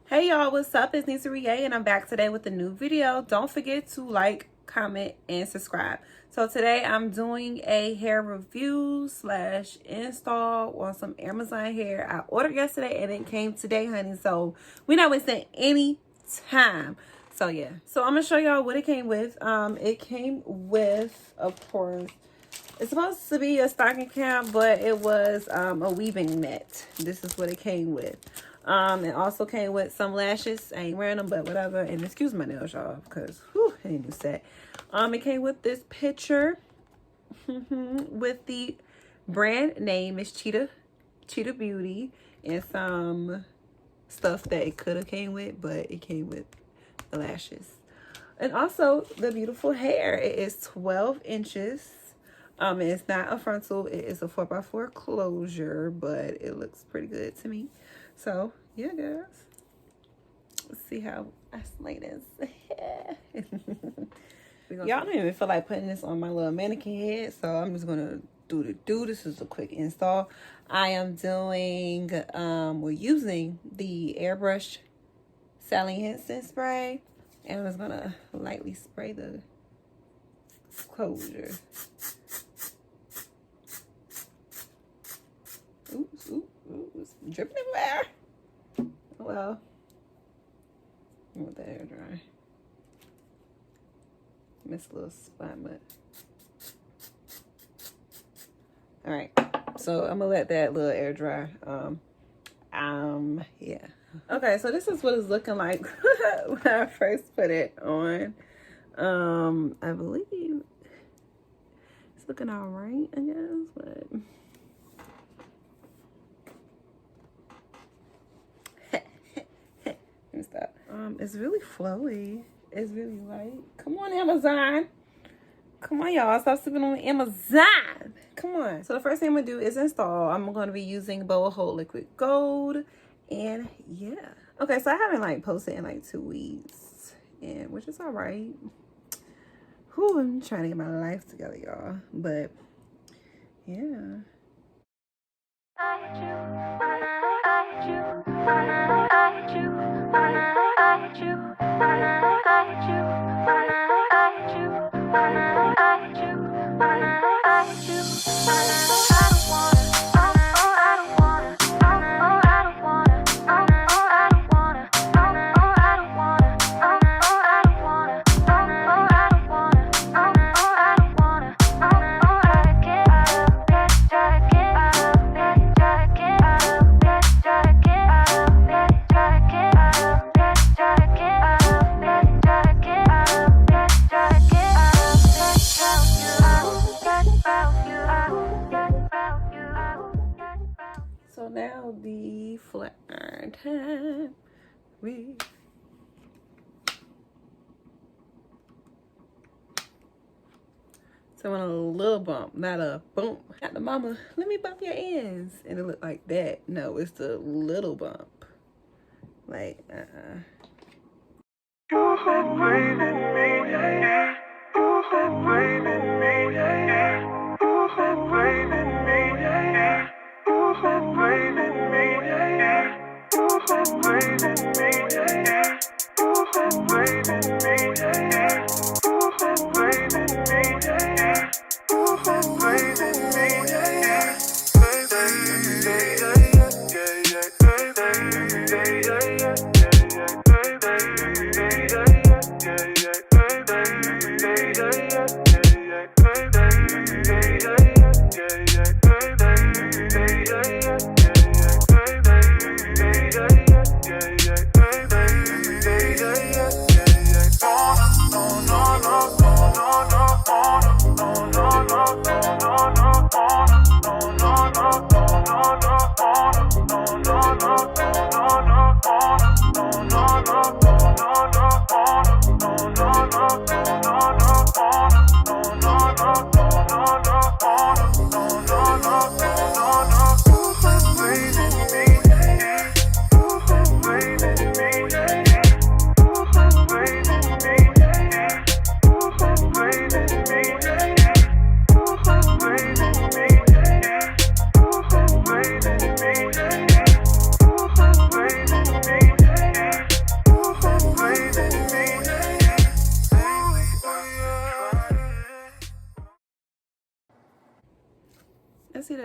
Hey y'all, what's up? It's Nisa Rie and I'm back today with a new video. Don't forget to like, comment, and subscribe. So today I'm doing a hair review slash install on some Amazon hair. I ordered yesterday and it came today, honey. So we're not wasting any time. So yeah. So I'm gonna show y'all what it came with. It came with, of course, it's supposed to be a stocking cap, but it was a weaving net. This is what it came with. It also came with some lashes. I ain't wearing them, but whatever. And excuse my nails, y'all, because whew, I ain't do set. It came with this picture with the brand name is Cheetah Beauty, and some stuff that it could have came with, but it came with the lashes. And also the beautiful hair. It is 12 inches. It's not a frontal. It is a 4x4 closure, but it looks pretty good to me. So yeah, guys, let's see how I slay this. Y'all don't even feel like putting this on my little mannequin head, so I'm just gonna do this is a quick install. I am doing we're using the airbrush Sally Hansen spray, and I'm just gonna lightly spray the closure. Oops, it's dripping everywhere. Well, I want that hair dry. Missed a little spot, but all right. So I'm gonna let that little air dry. Yeah. Okay, so this is what it's looking like when I first put it on. I believe it's looking all right, I guess, but. Stop. It's really flowy. It's really light. Come on, Amazon. Come on, y'all. Stop sleeping on Amazon. Come on. So the first thing I'm gonna do is install. I'm gonna be using Boa Hold Liquid Gold, and yeah. Okay, so I haven't like posted in like 2 weeks, and which is all right. Whew, I'm trying to get my life together, y'all. But yeah. So now the flat iron time. So I want a little bump, not a bump. Not the mama, let me bump your ends. And it looked like that. No, it's the little bump. Like, You had faith in me, yeah. You had faith in me, yeah. You had faith in me, yeah. You had faith in me, yeah. You had faith in me, yeah. You had faith in me, yeah. You had faith in me, yeah. You had faith in me, yeah. Faith in me, yeah.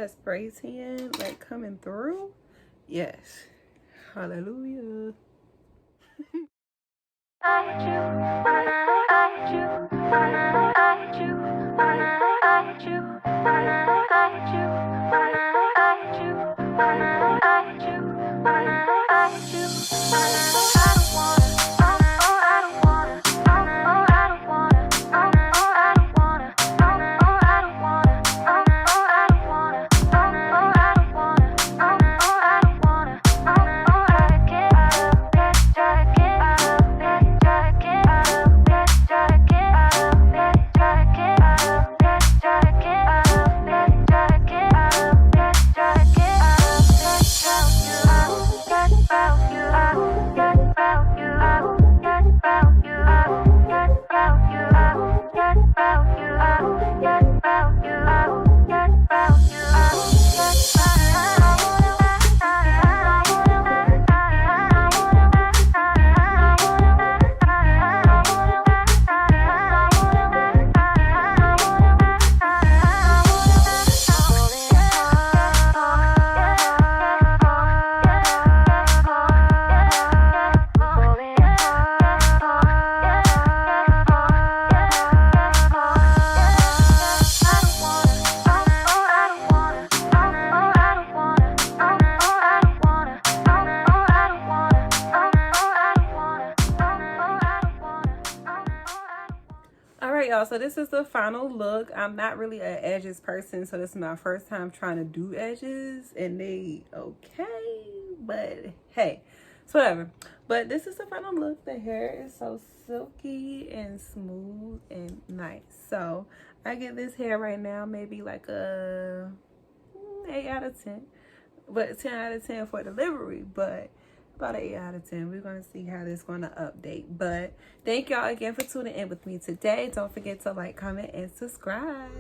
that spray tan like coming through. Yes. Hallelujah. Y'all, so this is the final look. I'm not really an edges person, so this is my first time trying to do edges, and they okay, but hey, it's whatever. But this is the final look. The hair is so silky and smooth and nice. So I give this hair right now maybe like a 8 out of 10, but 10 out of 10 for delivery, but about an 8 out of 10. We're going to see how this is going to update. But thank y'all again for tuning in with me today. Don't forget to like, comment, and subscribe.